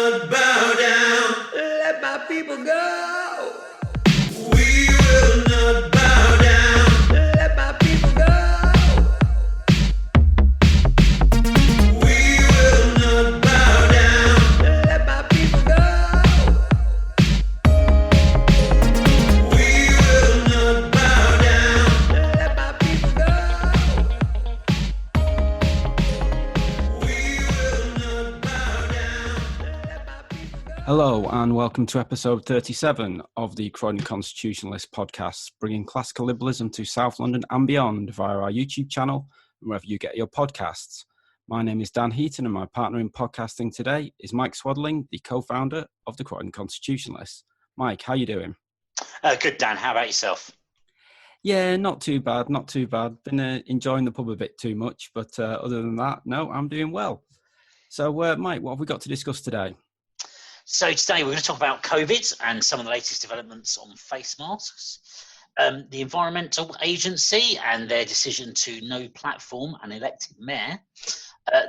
not bow down. Let my people go. We will not bow down. Let my people go. We will not bow down. Let my people go. We will not bow down. Let my people go. We will not bow down. Let my people go. Hello and welcome to episode 37 of the Croydon Constitutionalist podcast, bringing classical liberalism to South London and beyond via our YouTube channel and wherever you get your podcasts. My name is Dan Heaton and my partner in podcasting today is Mike Swaddling, the co-founder of the Croydon Constitutionalist. Mike, how you doing? Good, Dan. How about yourself? Yeah, not too bad. Been enjoying the pub a bit too much, but other than that, no, I'm doing well. So, Mike, what have we got to discuss today? So today we're going to talk about COVID and some of the latest developments on face masks, the Environmental Agency and their decision to no platform an elected mayor,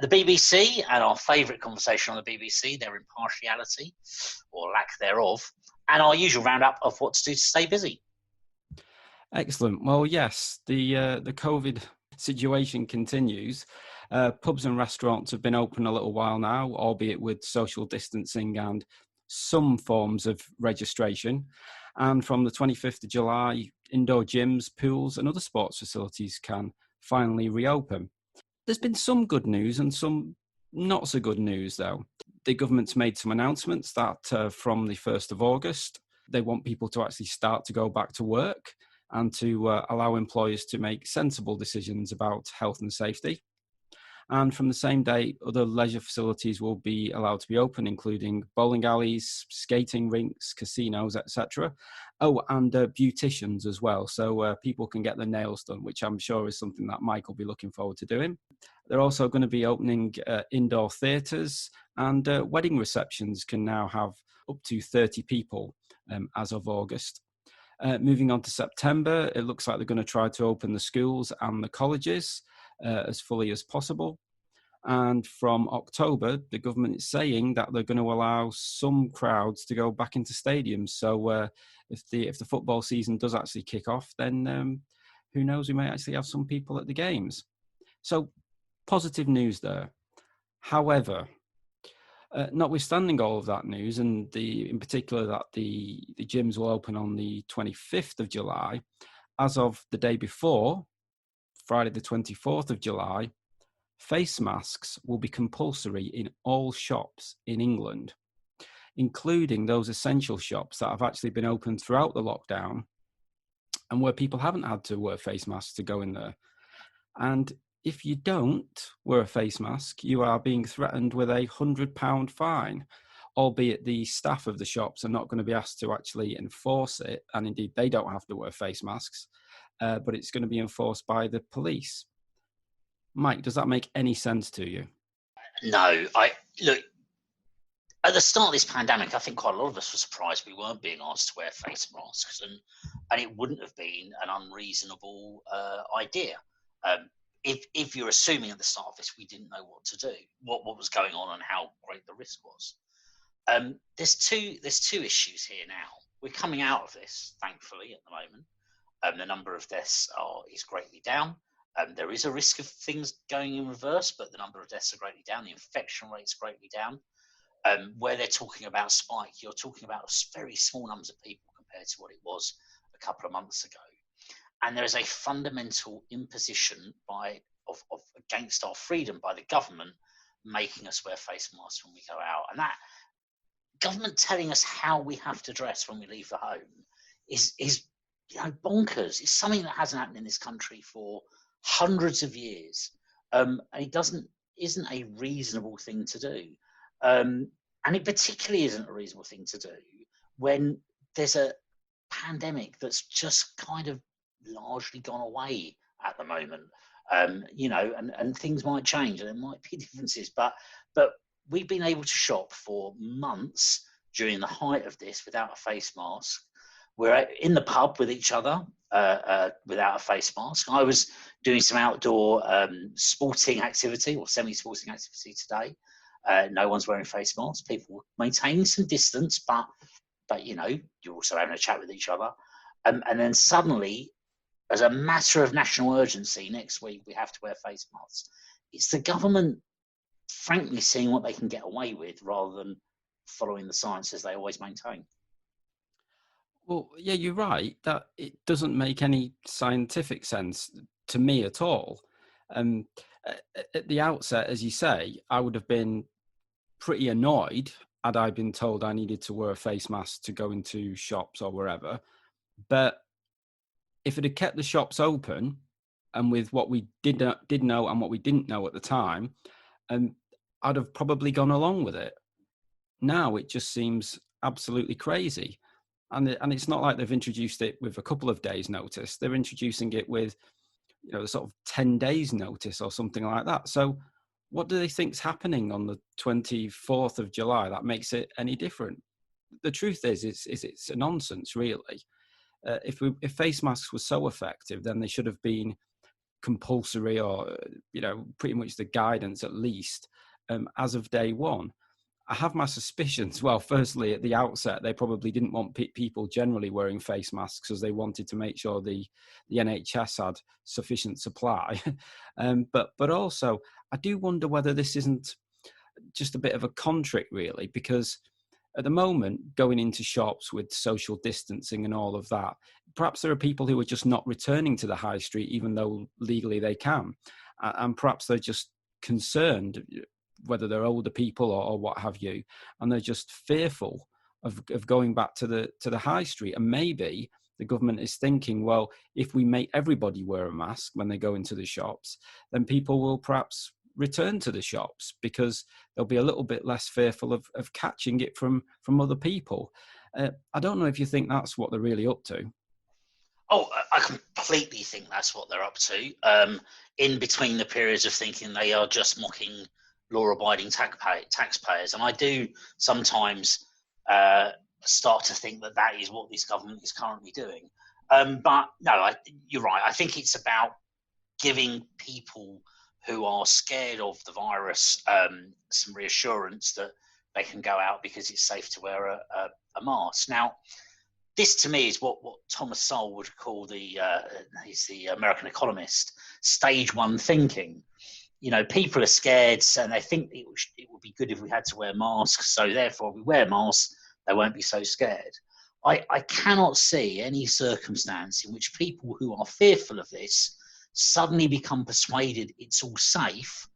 the BBC and our favourite conversation on the BBC, their impartiality or lack thereof, and our usual roundup of what to do to stay busy. Excellent. Well, yes, the COVID situation continues. Pubs and restaurants have been open a little while now, albeit with social distancing and some forms of registration. And from the 25th of July, indoor gyms, pools and other sports facilities can finally reopen. There's been some good news and some not so good news, though. The government's made some announcements that from the 1st of August, they want people to actually start to go back to work and to allow employers to make sensible decisions about health and safety. And from the same day, other leisure facilities will be allowed to be open, including bowling alleys, skating rinks, casinos, etc. Oh, and beauticians as well. So people can get their nails done, which I'm sure is something that Mike will be looking forward to doing. They're also going to be opening indoor theatres, and wedding receptions can now have up to 30 people as of August. Moving on to September, it looks like they're going to try to open the schools and the colleges as fully as possible. And from October, the government is saying that they're going to allow some crowds to go back into stadiums. So if the football season does actually kick off, then who knows, we may actually have some people at the games. So positive news there. However, notwithstanding all of that news, and in particular that the gyms will open on the 25th of July, as of the day before, Friday the 24th of July, face masks will be compulsory in all shops in England, including those essential shops that have actually been open throughout the lockdown and where people haven't had to wear face masks to go in there. And if you don't wear a face mask, you are being threatened with a £100 fine, albeit the staff of the shops are not going to be asked to actually enforce it. And indeed, they don't have to wear face masks, but it's going to be enforced by the police. Mike, does that make any sense to you? No, look, at the start of this pandemic, I think quite a lot of us were surprised we weren't being asked to wear face masks, and it wouldn't have been an unreasonable idea. If you're assuming at the start of this we didn't know what to do, what was going on and how great the risk was. There's two issues here now. We're coming out of this, thankfully, at the moment. The number of deaths is greatly down. There is a risk of things going in reverse, but the number of deaths are greatly down. The infection rate is greatly down. Where they're talking about spike, you're talking about very small numbers of people compared to what it was a couple of months ago. And there is a fundamental imposition against our freedom by the government, making us wear face masks when we go out. And that government telling us how we have to dress when we leave the home is bonkers. It's something that hasn't happened in this country for hundreds of years, and it isn't a reasonable thing to do. And it particularly isn't a reasonable thing to do when there's a pandemic that's just kind of largely gone away at the moment. And things might change and there might be differences, but we've been able to shop for months during the height of this without a face mask. We're in the pub with each other without a face mask. I was doing some outdoor sporting activity or semi-sporting activity today No one's wearing face masks. People maintaining some distance, but you're also having a chat with each other. And then suddenly, as a matter of national urgency, next week we have to wear face masks. It's the government, frankly, seeing what they can get away with rather than following the science as they always maintain. Well, yeah, you're right that it doesn't make any scientific sense to me at all. At the outset, as you say, I would have been pretty annoyed had I been told I needed to wear a face mask to go into shops or wherever. But if it had kept the shops open, and with what we did know and what we didn't know at the time, I'd have probably gone along with it. Now it just seems absolutely crazy. And it's not like they've introduced it with a couple of days' notice. They're introducing it with, sort of 10 days' notice or something like that. So what do they think's happening on the 24th of July that makes it any different? The truth is it's a nonsense, really. If face masks were so effective, then they should have been compulsory or, pretty much the guidance at least as of day one. I have my suspicions. Well, firstly, at the outset, they probably didn't want people generally wearing face masks as they wanted to make sure the NHS had sufficient supply. But also, I do wonder whether this isn't just a bit of a contrick, really, because at the moment, going into shops with social distancing and all of that, perhaps there are people who are just not returning to the high street, even though legally they can. And perhaps they're just concerned, whether they're older people or what have you, and they're just fearful of going back to the high street. And maybe the government is thinking, well, if we make everybody wear a mask when they go into the shops, then people will perhaps return to the shops because they'll be a little bit less fearful of catching it from other people. I don't know if you think that's what they're really up to. Oh, I completely think that's what they're up to. In between the periods of thinking they are just mocking law-abiding taxpayers, and I do sometimes start to think that is what this government is currently doing. But no, you're right. I think it's about giving people who are scared of the virus some reassurance that they can go out because it's safe to wear a mask. Now, this to me is what Thomas Sowell would call he's the American economist, stage one thinking. People are scared and they think it would be good if we had to wear masks. So therefore, if we wear masks, they won't be so scared. I cannot see any circumstance in which people who are fearful of this suddenly become persuaded it's all safe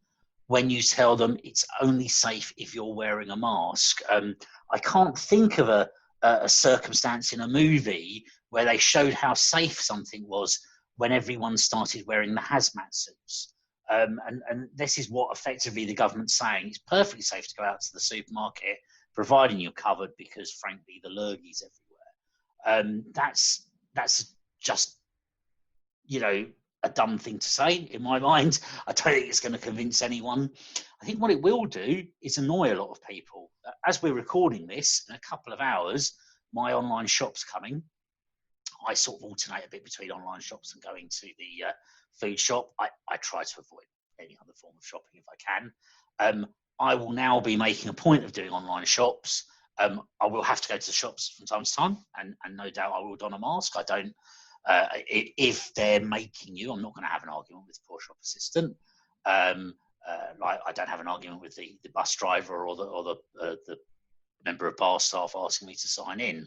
when you tell them it's only safe if you're wearing a mask. I can't think of a circumstance in a movie where they showed how safe something was when everyone started wearing the hazmat suits. And this is what effectively the government's saying. It's perfectly safe to go out to the supermarket, providing you're covered, because frankly, the lurgies everywhere. That's just, a dumb thing to say in my mind. I don't think it's going to convince anyone. I think what it will do is annoy a lot of people. As we're recording this, in a couple of hours, my online shop's coming. I sort of alternate a bit between online shops and going to the food shop. I try to avoid any other form of shopping if I can. I will now be making a point of doing online shops. I will have to go to the shops from time to time, and no doubt I will don a mask. I don't. If they're making you, I'm not going to have an argument with the poor shop assistant. Like I don't have an argument with the bus driver or the member of bar staff asking me to sign in.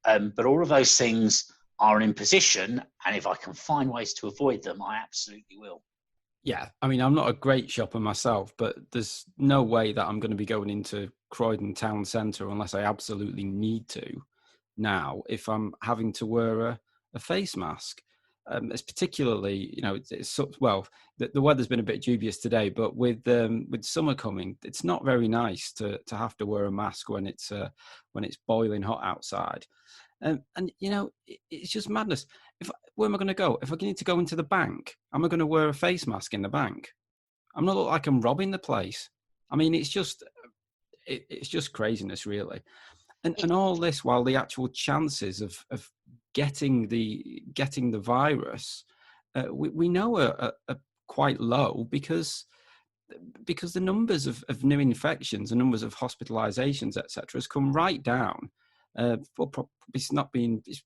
But all of those things are an imposition, and if I can find ways to avoid them, I absolutely will. Yeah, I mean, I'm not a great shopper myself, but there's no way that I'm going to be going into Croydon town centre unless I absolutely need to now if I'm having to wear a face mask. It's particularly, the weather's been a bit dubious today, but with summer coming, it's not very nice to have to wear a mask when it's boiling hot outside. And it's just madness. Where am I going to go? If I need to go into the bank, am I going to wear a face mask in the bank? I'm not look like I'm robbing the place. I mean, it's just craziness, really. And all this while the actual chances of getting the virus, we know are quite low, because because the numbers of new infections, the numbers of hospitalizations, etc., has come right down. It's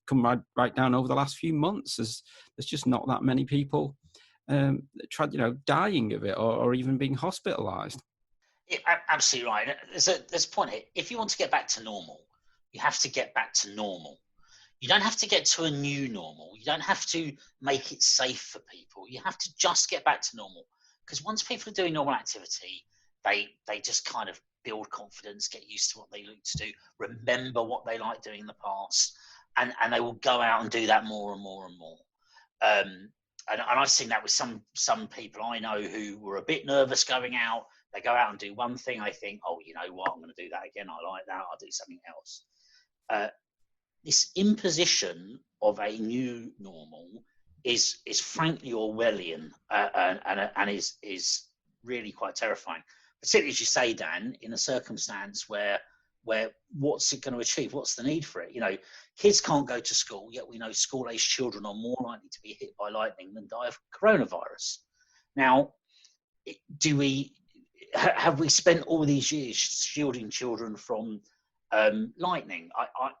come right down over the last few months. There's just not that many people dying of it or even being hospitalized. Absolutely right. There's a point here. If you want to get back to normal, you have to get back to normal. You don't have to get to a new normal. You don't have to make it safe for people. You have to just get back to normal. Because once people are doing normal activity, they just kind of build confidence, get used to what they like to do, remember what they like doing in the past, and they will go out and do that more and more and more. And I've seen that with some people I know who were a bit nervous going out. They go out and do one thing. I think, oh, you know what? I'm going to do that again. I like that. I'll do something else. This imposition of a new normal is frankly Orwellian and is really quite terrifying. Particularly as you say, Dan, in a circumstance where what's it going to achieve? What's the need for it? You know, kids can't go to school, yet we know school-aged children are more likely to be hit by lightning than die of coronavirus. Now, have we spent all these years shielding children from lightning?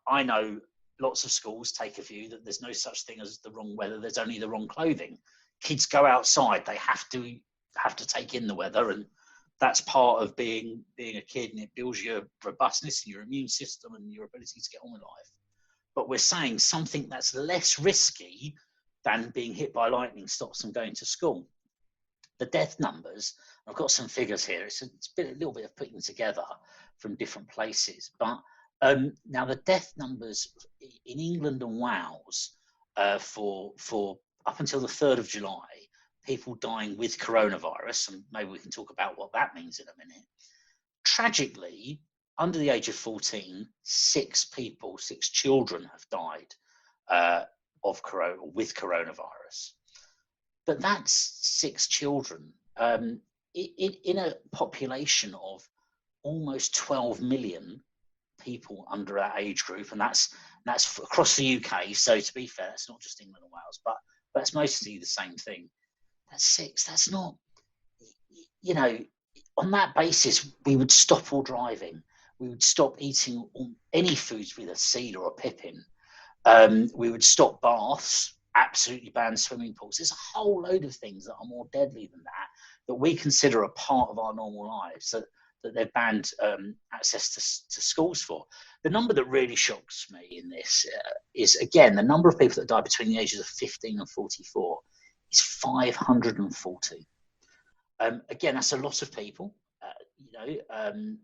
I know lots of schools take a view that there's no such thing as the wrong weather. There's only the wrong clothing. Kids go outside. They have to take in the weather, and that's part of being a kid, and it builds your robustness and your immune system and your ability to get on with life. But we're saying something that's less risky than being hit by lightning stops them going to school. The death numbers, I've got some figures here. It's been a little bit of putting together from different places, but now the death numbers in England and Wales for up until the 3rd of July, people dying with coronavirus, and maybe we can talk about what that means in a minute. Tragically, under the age of 14, 6 children have died with coronavirus. But that's 6 children in a population of almost 12 million people under that age group, and that's across the UK. So to be fair, it's not just England and Wales, but that's mostly the same thing. That's 6. That's not, you know, on that basis, we would stop all driving. We would stop eating any foods with a seed or a pip in. We would stop baths, absolutely ban swimming pools. There's a whole load of things that are more deadly than that we consider a part of our normal lives that they've banned access to schools for. The number that really shocks me in this is, again, the number of people that die between the ages of 15 and 44 is 540. Again, that's a lot of people.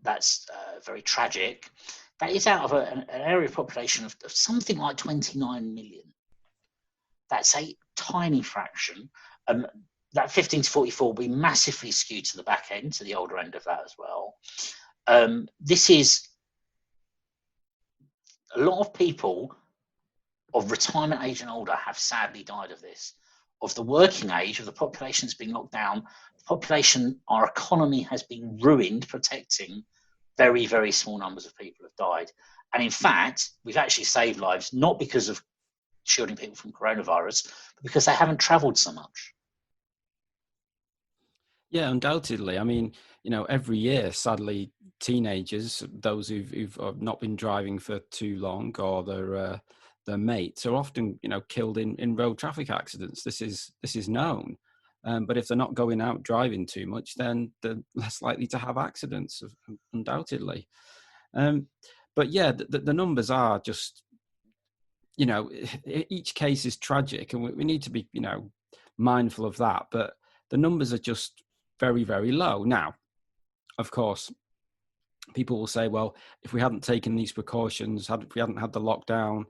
That's very tragic. That is out of an area of population of something like 29 million. That's a tiny fraction. That 15 to 44 will be massively skewed to the back end, to the older end of that as well. This is a lot of people of retirement age and older have sadly died of this. Of the working age, of the population that's been locked down, the population, our economy has been ruined protecting. Very, very small numbers of people have died. And in fact, we've actually saved lives, not because of shielding people from coronavirus, but because they haven't travelled so much. Yeah, undoubtedly. I mean, every year, sadly, teenagers, those who've not been driving for too long, or their mates, are often, killed in road traffic accidents. This is known. But if they're not going out driving too much, then they're less likely to have accidents, undoubtedly. But yeah, the numbers are just, each case is tragic, and we need to be, mindful of that. But the numbers are just very, very low. Now, of course, people will say, well, if we hadn't taken these precautions, if we hadn't had the lockdown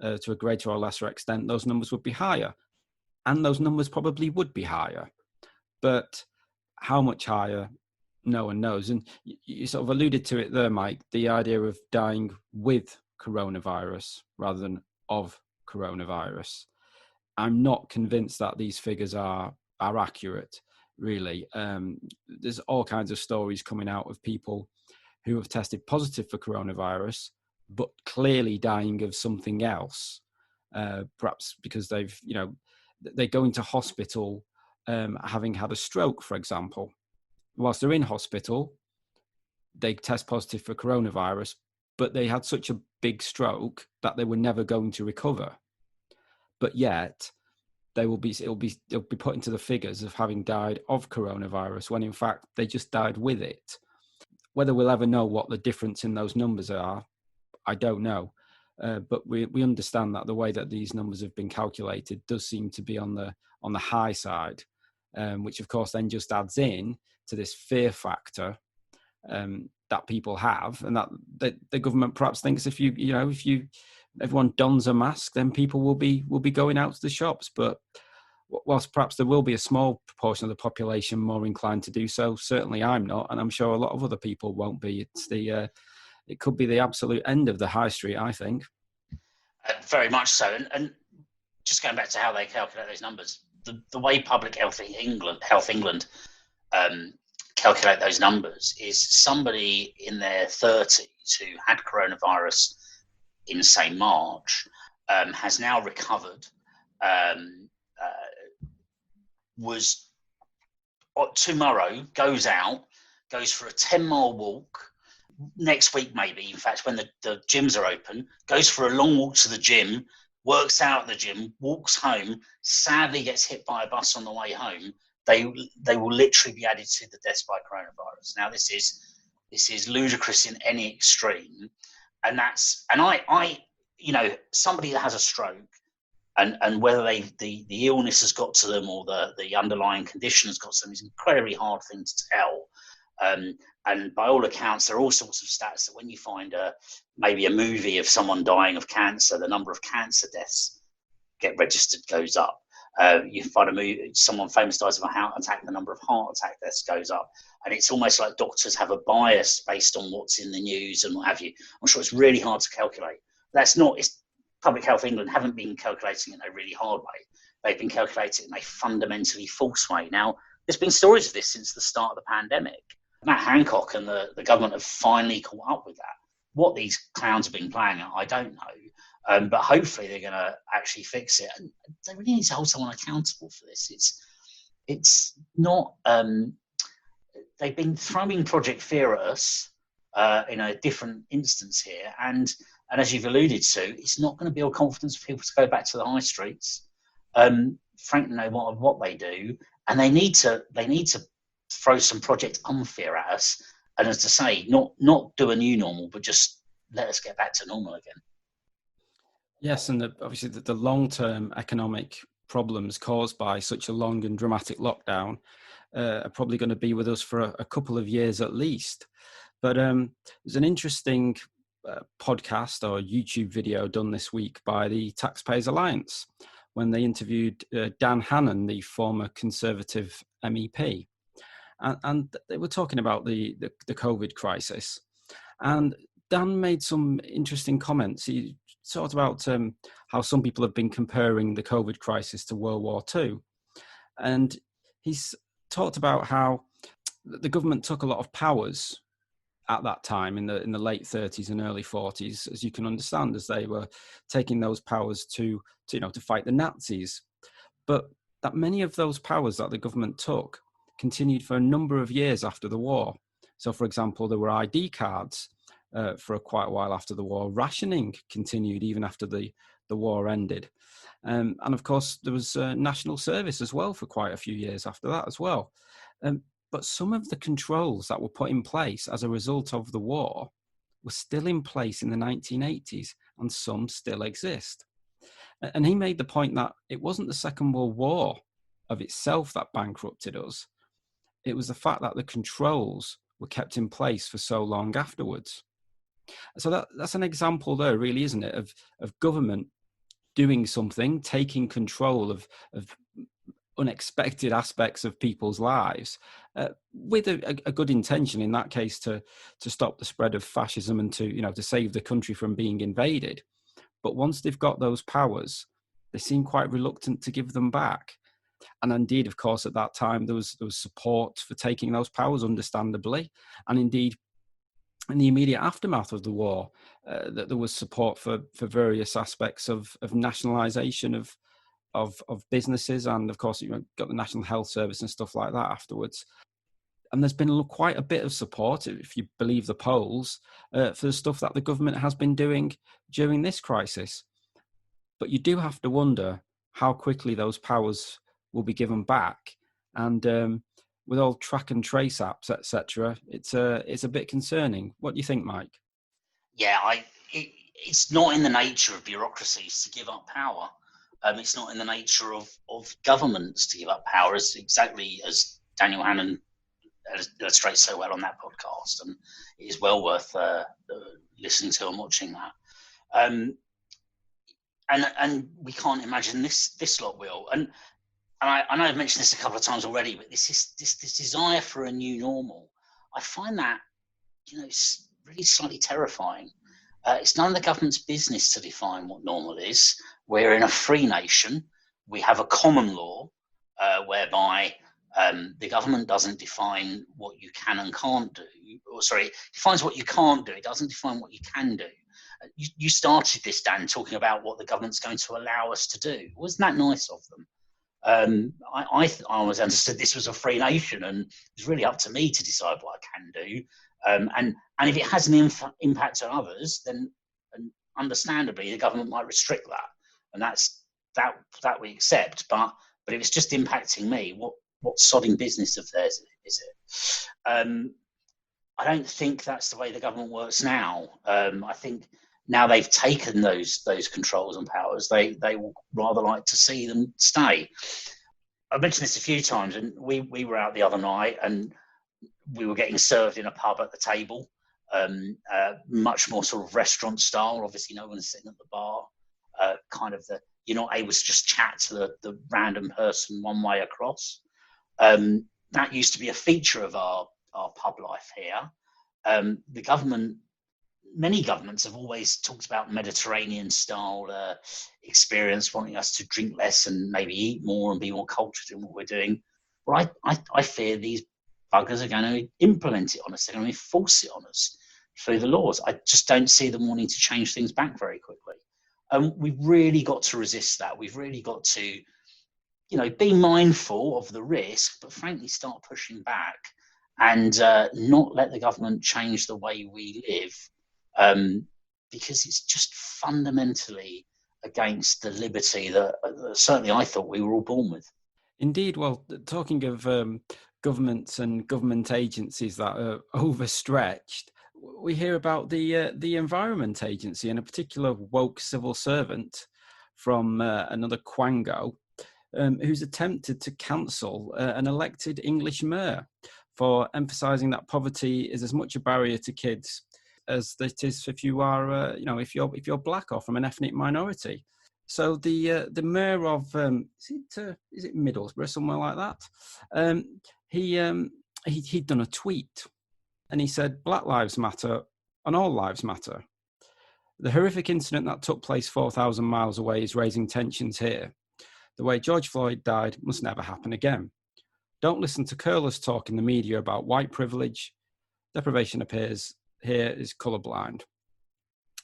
to a greater or lesser extent, those numbers would be higher. And those numbers probably would be higher. But how much higher, no one knows. And you sort of alluded to it there, Mike, the idea of dying with coronavirus rather than of coronavirus. I'm not convinced that these figures are accurate, really. There's all kinds of stories coming out of people who have tested positive for coronavirus, but clearly dying of something else, perhaps because they go into hospital having had a stroke, for example, whilst they're in hospital, they test positive for coronavirus, but they had such a big stroke that they were never going to recover. But yet it'll be put into the figures of having died of coronavirus, when in fact they just died with it. Whether we'll ever know what the difference in those numbers are, I don't know. But we understand that the way that these numbers have been calculated does seem to be on the high side, which of course then just adds in to this fear factor that people have, and that the government perhaps thinks if everyone dons a mask, then people will be going out to the shops. But whilst perhaps there will be a small proportion of the population more inclined to do so, certainly I'm not, and I'm sure a lot of other people won't be. It could be the absolute end of the high street, I think. Very much so. And just going back to how they calculate those numbers, the way Public Health England calculate those numbers is somebody in their 30s who had coronavirus in, say, March, has now recovered, was tomorrow goes for a 10-mile walk. Next week, maybe, in fact, when the gyms are open, goes for a long walk to the gym, works out at the gym, walks home, sadly gets hit by a bus on the way home. They will literally be added to the deaths by coronavirus. Now, this is ludicrous in any extreme, and I somebody that has a stroke, and whether the illness has got to them or the underlying condition has got to them is an incredibly hard thing to tell. And by all accounts, there are all sorts of stats that when you find maybe a movie of someone dying of cancer, the number of cancer deaths get registered goes up. You find a movie, someone famous dies of a heart attack, the number of heart attack deaths goes up. And it's almost like doctors have a bias based on what's in the news and what have you. I'm sure it's really hard to calculate. It's Public Health England haven't been calculating it in a really hard way. They've been calculating it in a fundamentally false way. Now, there's been stories of this since the start of the pandemic. Matt Hancock and the government have finally caught up with that. What these clowns have been playing at, I don't know. But hopefully they're going to actually fix it. And they really need to hold someone accountable for this. It's not... they've been throwing Project Fear at us in a different instance here. And as you've alluded to, it's not going to build confidence for people to go back to the high streets. Frankly, know what they do. And they need to throw some Project Unfear at us, and as to say, not do a new normal, but just let us get back to normal again. Yes, and obviously the long-term economic problems caused by such a long and dramatic lockdown are probably going to be with us for a couple of years at least. But there's an interesting podcast or YouTube video done this week by the Taxpayers Alliance when they interviewed Dan Hannon, the former Conservative MEP. And they were talking about the COVID crisis. And Dan made some interesting comments. He talked about how some people have been comparing the COVID crisis to World War II. And he's talked about how the government took a lot of powers at that time in the late 30s and early 40s, as you can understand, as they were taking those powers to fight the Nazis. But that many of those powers that the government took continued for a number of years after the war. So, for example, there were ID cards for quite a while after the war. Rationing continued even after the war ended. And of course, there was national service as well for quite a few years after that as well. But some of the controls that were put in place as a result of the war were still in place in the 1980s, and some still exist. And he made the point that it wasn't the Second World War of itself that bankrupted us. It was the fact that the controls were kept in place for so long afterwards. So that's an example there, really, isn't it, of government doing something, taking control of unexpected aspects of people's lives with a good intention, in that case, to stop the spread of fascism and to save the country from being invaded. But once they've got those powers, they seem quite reluctant to give them back. And indeed, of course, at that time, there was support for taking those powers, understandably. And indeed, in the immediate aftermath of the war, that there was support for various aspects of nationalisation of businesses. And of course, got the National Health Service and stuff like that afterwards. And there's been quite a bit of support, if you believe the polls, for the stuff that the government has been doing during this crisis. But you do have to wonder how quickly those powers will be given back. And with all track and trace apps, etc., it's a bit concerning. What do you think, Mike? Yeah, it's not in the nature of bureaucracies to give up power. It's not in the nature of governments to give up power, exactly as Daniel Hannon illustrates so well on that podcast, and it is well worth listening to and watching that. And we can't imagine this lot will. And I know I've mentioned this a couple of times already, but this desire for a new normal, I find that, it's really slightly terrifying. It's none of the government's business to define what normal is. We're in a free nation. We have a common law whereby the government doesn't define what you can and can't do. It defines what you can't do. It doesn't define what you can do. You started this, Dan, talking about what the government's going to allow us to do. Wasn't that nice of them? I always understood this was a free nation, and it was really up to me to decide what I can do. And if it has an impact on others, then understandably the government might restrict that, and that we accept. But if it's just impacting me, what sodding business of theirs is it? I don't think that's the way the government works now. I think now they've taken those controls and powers, they will rather like to see them stay. I've mentioned this a few times, and we were out the other night, and we were getting served in a pub at the table, much more sort of restaurant style. Obviously, no one's sitting at the bar. You're not able to just chat to the random person one way across. That used to be a feature of our pub life here. Many governments have always talked about Mediterranean style experience, wanting us to drink less and maybe eat more and be more cultured in what we're doing. Well, I fear these buggers are going to implement it on us. They're going to force it on us through the laws. I just don't see them wanting to change things back very quickly. We've really got to resist that. We've really got to, be mindful of the risk, but frankly start pushing back and not let the government change the way we live, because it's just fundamentally against the liberty that certainly I thought we were all born with. Indeed. Well, talking of governments and government agencies that are overstretched, we hear about the Environment Agency and a particular woke civil servant from another Quango, who's attempted to cancel an elected English mayor for emphasising that poverty is as much a barrier to kids as it is if you are, if you're black or from an ethnic minority. So the mayor of is it Middlesbrough, somewhere like that? He'd done a tweet, and he said, "Black lives matter, and all lives matter. The horrific incident that took place 4,000 miles away is raising tensions here. The way George Floyd died must never happen again. Don't listen to curlers talk in the media about white privilege. Deprivation appears here is colourblind."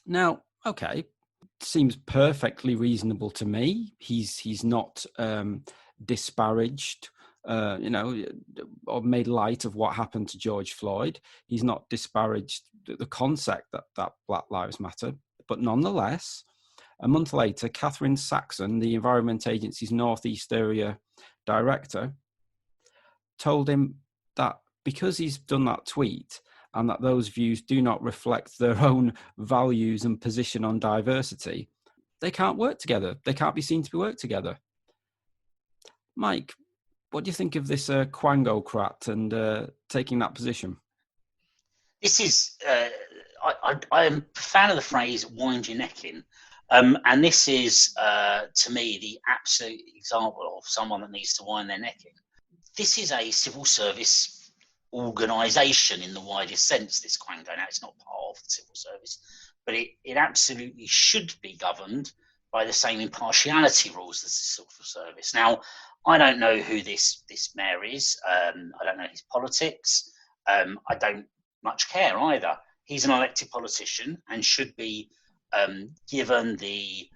Now, okay, seems perfectly reasonable to me. He's not disparaged, or made light of what happened to George Floyd. He's not disparaged the concept that Black Lives Matter. But nonetheless, a month later, Catherine Saxon, the Environment Agency's Northeast Area Director, told him that because he's done that tweet and that those views do not reflect their own values and position on diversity, they can't work together. They can't be seen to work together. Mike, what do you think of this Quangocrat and taking that position? This is, I am a fan of the phrase "wind your neck in," and this is, to me, the absolute example of someone that needs to wind their neck in. This is a civil service organisation in the widest sense, this Quango. Now, it's not part of the civil service, but it absolutely should be governed by the same impartiality rules as the civil service. Now, I don't know who this mayor is. I don't know his politics. I don't much care either. He's an elected politician and should be given the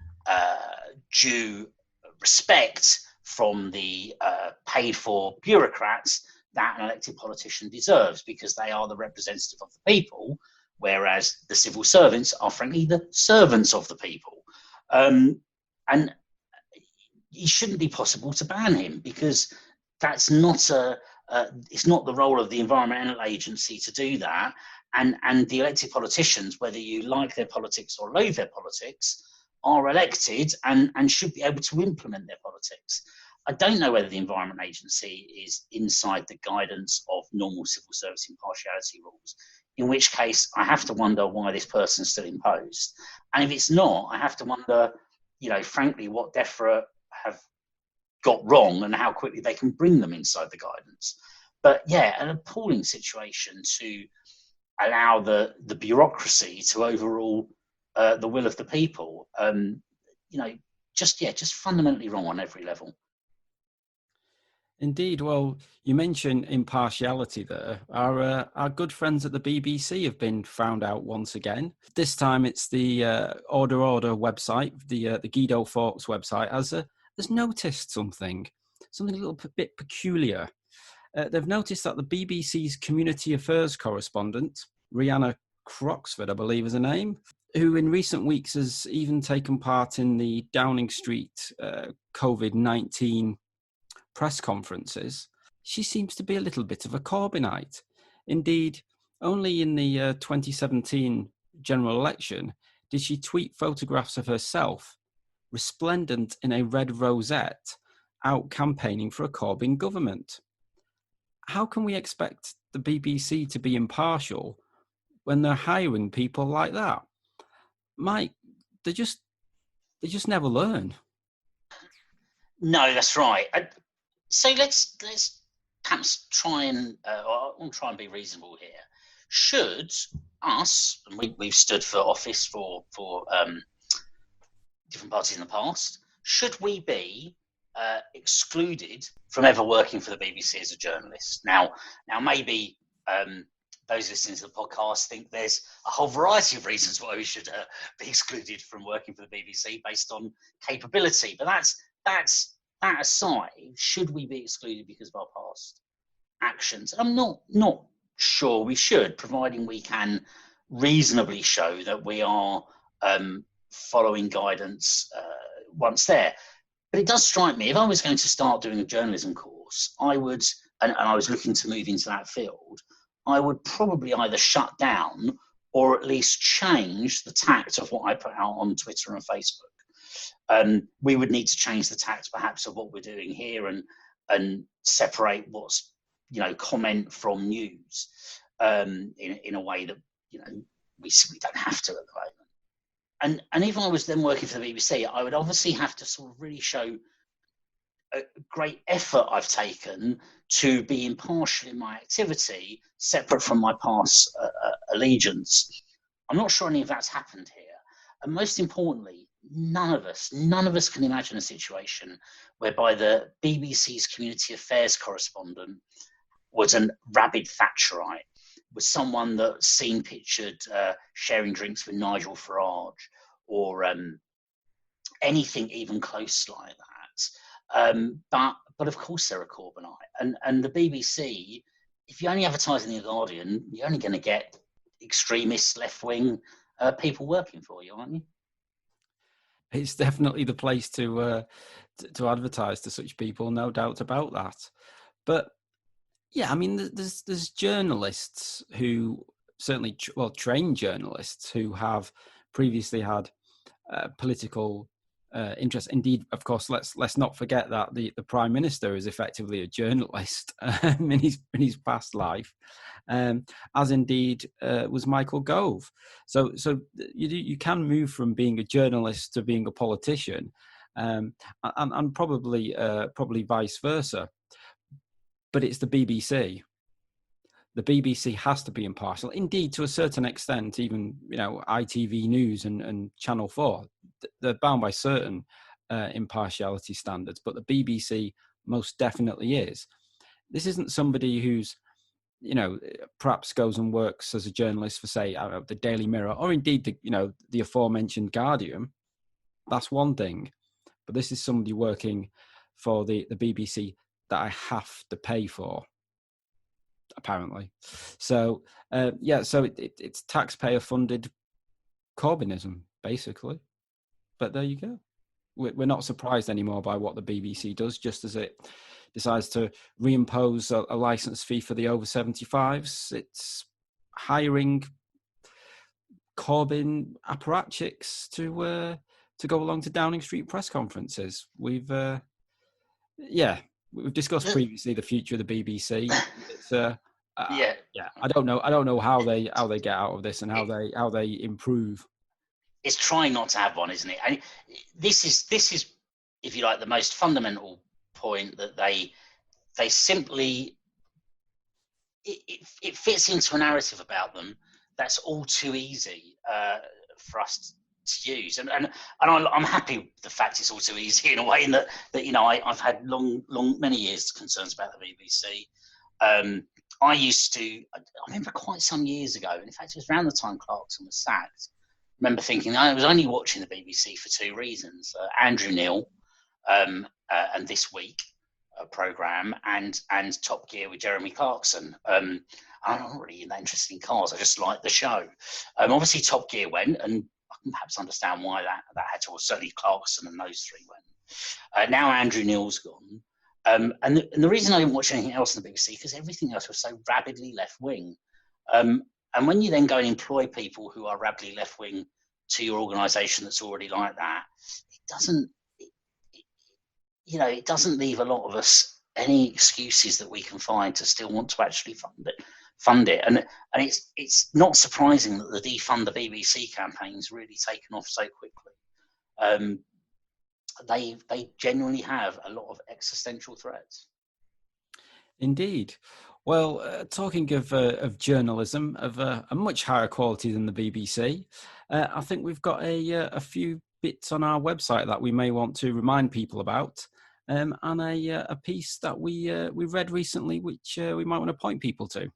due respect from the paid-for bureaucrats that an elected politician deserves, because they are the representative of the people, whereas the civil servants are frankly the servants of the people. And it shouldn't be possible to ban him, because that's not it's not the role of the environmental agency to do that. And the elected politicians, whether you like their politics or loathe their politics, are elected and should be able to implement their politics. I don't know whether the Environment Agency is inside the guidance of normal civil service impartiality rules, in which case I have to wonder why this person's still imposed. And if it's not, I have to wonder, frankly, what DEFRA have got wrong and how quickly they can bring them inside the guidance. But yeah, an appalling situation to allow the bureaucracy to overrule the will of the people. Just fundamentally wrong on every level. Indeed. Well, you mentioned impartiality there. Our good friends at the BBC have been found out once again. This time it's the Order website, the Guido Fawkes website, has noticed something a little bit peculiar. They've noticed that the BBC's community affairs correspondent, Rhianna Croxford, I believe is her name, who in recent weeks has even taken part in the Downing Street COVID-19 press conferences, she seems to be a little bit of a Corbynite. Indeed, only in the 2017 general election did she tweet photographs of herself, resplendent in a red rosette, out campaigning for a Corbyn government. How can we expect the BBC to be impartial when they're hiring people like that? Mike, they just never learn. No, that's right. So let's perhaps try and be reasonable here. Should us, and we've stood for office for different parties in the past, should we be excluded from ever working for the BBC as a journalist? Now maybe those listening to the podcast think there's a whole variety of reasons why we should be excluded from working for the BBC based on capability. But that aside, should we be excluded because of our past actions? I'm not sure we should, providing we can reasonably show that we are following guidance once there. But it does strike me, if I was going to start doing a journalism course, I would, and I was looking to move into that field, I would probably either shut down or at least change the tact of what I put out on Twitter and Facebook. We would need to change the tact perhaps of what we're doing here and separate what's comment from news in a way that we simply don't have to at the moment. And if I was then working for the BBC, I would obviously have to sort of really show a great effort I've taken to be impartial in my activity, separate from my past allegiance. I'm not sure any of that's happened here. And most importantly, none of us can imagine a situation whereby the BBC's community affairs correspondent was a rabid Thatcherite, was someone that's seen pictured sharing drinks with Nigel Farage, or anything even close like that. But of course they're a Corbynite. And the BBC, if you only advertise in The Guardian, you're only going to get extremist left-wing people working for you, aren't you? It's definitely the place to advertise to such people, no doubt about that. But yeah, I mean, there's journalists who certainly, trained journalists who have previously had political interest. Indeed, of course, let's not forget that the Prime Minister is effectively a journalist in his past life, as indeed was Michael Gove. So you can move from being a journalist to being a politician, and probably vice versa. But it's the BBC. The BBC has to be impartial. Indeed, to a certain extent, even ITV News and Channel 4, they're bound by certain impartiality standards. But the BBC most definitely is. This isn't somebody who's, perhaps goes and works as a journalist for, say, the Daily Mirror, or indeed the aforementioned Guardian. That's one thing. But this is somebody working for the BBC that I have to pay for. apparently. So so it's taxpayer-funded Corbynism, basically. But there you go. We're not surprised anymore by what the BBC does, just as it decides to reimpose a licence fee for the over 75s. It's hiring Corbyn apparatchiks to go along to Downing Street press conferences. We've discussed previously the future of the BBC. It's I don't know how they get out of this and how they improve. It's trying not to have one, isn't it? And this is, if you like, the most fundamental point, that they simply it fits into a narrative about them that's all too easy for us to use, and I'm happy with the fact it's all too easy, in a way, in that I've had many years concerns about the BBC. I remember quite some years ago, and in fact it was around the time Clarkson was sacked. I remember thinking I was only watching the BBC for two reasons: Andrew Neil and This Week programme, and Top Gear with Jeremy Clarkson. I'm not really that interested in cars. I just like the show. Obviously, Top Gear went, and I can perhaps understand why that had to. Or certainly, Clarkson and those three went. Now Andrew Neil's gone, and the reason I didn't watch anything else on the BBC, because everything else was so rabidly left wing. And when you then go and employ people who are rabidly left wing to your organisation that's already like that, it doesn't leave a lot of us any excuses that we can find to still want to actually fund it. And it's not surprising that the defund the BBC campaign's really taken off so quickly. They genuinely have a lot of existential threats. Indeed. Well, talking of journalism of a much higher quality than the BBC, I think we've got a few bits on our website that we may want to remind people about, and a piece that we read recently, which we might want to point people to.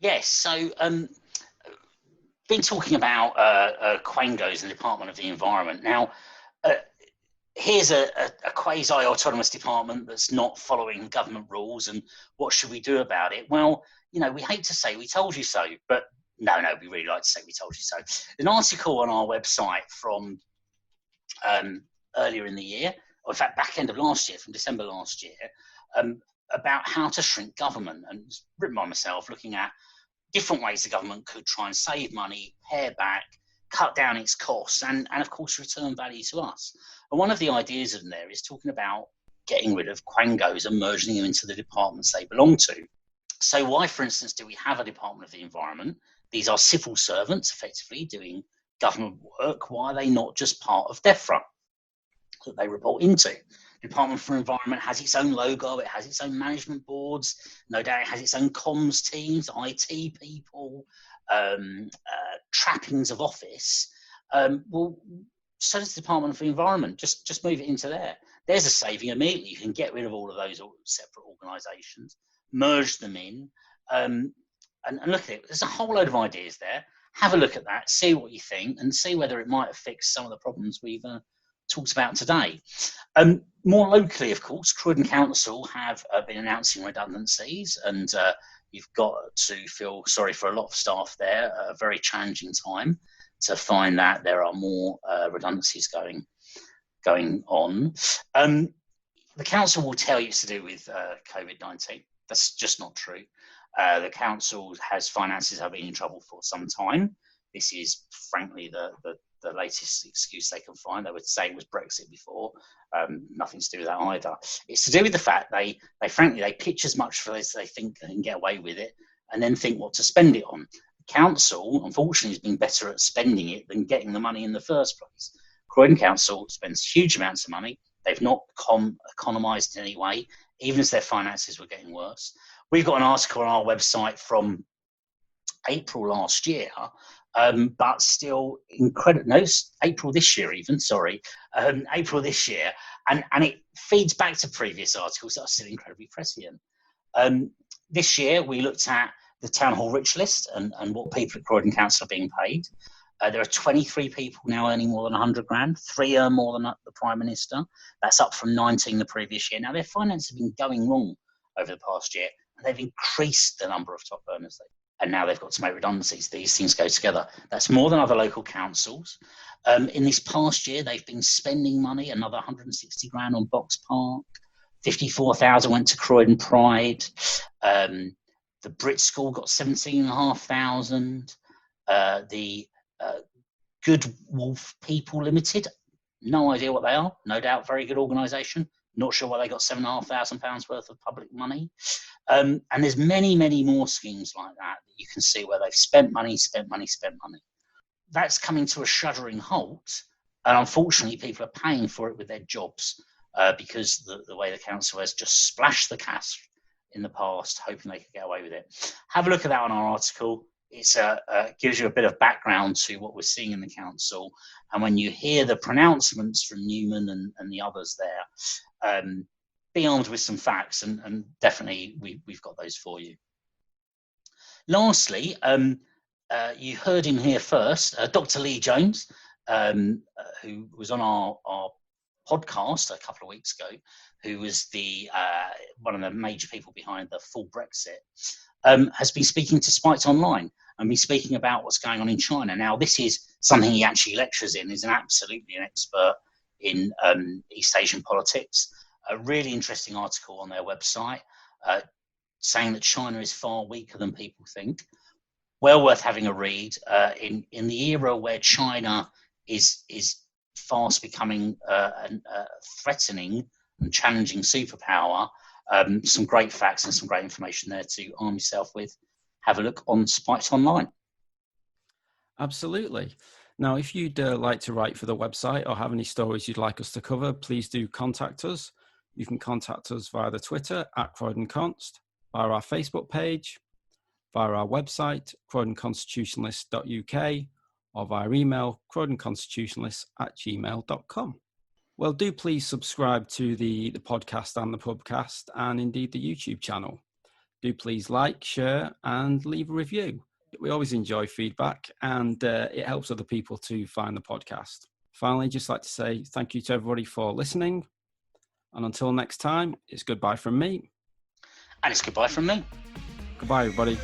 Yes, so been talking about Quangos in the Department of the Environment. Now, here's a quasi-autonomous department that's not following government rules, and what should we do about it? Well, we hate to say we told you so, but no, we really like to say we told you so. An article on our website from earlier in the year, or in fact back end of last year, from December last year, about how to shrink government, and it's written by myself, looking at different ways the government could try and save money, pare back, cut down its costs, and of course return value to us. And one of the ideas in there is talking about getting rid of Quangos and merging them into the departments they belong to. So why, for instance, do we have a Department of the Environment? These are civil servants, effectively, doing government work. Why are they not just part of DEFRA that they report into? The Department for Environment has its own logo, it has its own management boards, no doubt it has its own comms teams, IT people, trappings of office. Well, so does the Department for Environment. Just move it into there. There's a saving immediately. You can get rid of all of those separate organisations, merge them in, and look at it. There's a whole load of ideas there. Have a look at that, see what you think, and see whether it might have fixed some of the problems we've talked about today. More locally, of course, Croydon Council have been announcing redundancies, and you've got to feel sorry for a lot of staff there. A very challenging time to find that there are more redundancies going on. The council will tell you it's to do with COVID-19. That's just not true. The council has finances that have been in trouble for some time. This is, frankly, the latest excuse they can find. They would say it was Brexit before. Nothing to do with that either. It's to do with the fact they pitch as much for as they think they can get away with it, and then think what to spend it on. The council, unfortunately, has been better at spending it than getting the money in the first place. Croydon Council spends huge amounts of money. They've not economised in any way, even as their finances were getting worse. We've got an article on our website from April last year, but still April this year even, April this year, and it feeds back to previous articles that are still incredibly prescient. This year we looked at the Town Hall Rich List and what people at Croydon Council are being paid. There are 23 people now earning more than 100 grand. 3 earn more than the Prime Minister. That's up from 19 the previous year. Now, their finances have been going wrong over the past year, they've increased the number of top earners. And now they've got to make redundancies. These things go together. That's more than other local councils. In this past year, they've been spending money, another 160 grand on Box Park, 54,000 went to Croydon Pride. The Brit School got 17,500. The Good Wolf People Limited, no idea what they are. No doubt, very good organisation. Not sure why they got £7,500 worth of public money. And there's many, many more schemes like that you can see where they've spent money. That's coming to a shuddering halt. And unfortunately, people are paying for it with their jobs because the way the council has just splashed the cash in the past, hoping they could get away with it. Have a look at that on our article. It gives you a bit of background to what we're seeing in the council. And when you hear the pronouncements from Newman and the others there, be armed with some facts, and definitely we've got those for you. Lastly, you heard him here first, Dr. Lee Jones, who was on our podcast a couple of weeks ago, who was one of the major people behind the full Brexit, has been speaking to Spiked Online and been speaking about what's going on in China. Now, this is something he actually lectures in. He's absolutely an expert in East Asian politics. A really interesting article on their website saying that China is far weaker than people think. Well worth having a read. In the era where China is fast becoming a threatening and challenging superpower, some great facts and some great information there to arm yourself with. Have a look on Spiked Online. Absolutely. Now, if you'd like to write for the website or have any stories you'd like us to cover, please do contact us. You can contact us via the Twitter @CroydonConst, via our Facebook page, via our website, croydonconstitutionalist.uk, or via email, croydonconstitutionalist@gmail.com. Well, do please subscribe to the podcast and the podcast, and indeed the YouTube channel. Do please like, share, and leave a review. We always enjoy feedback, and it helps other people to find the podcast. Finally, just like to say thank you to everybody for listening. And until next time, it's goodbye from me. And it's goodbye from me. Goodbye, everybody.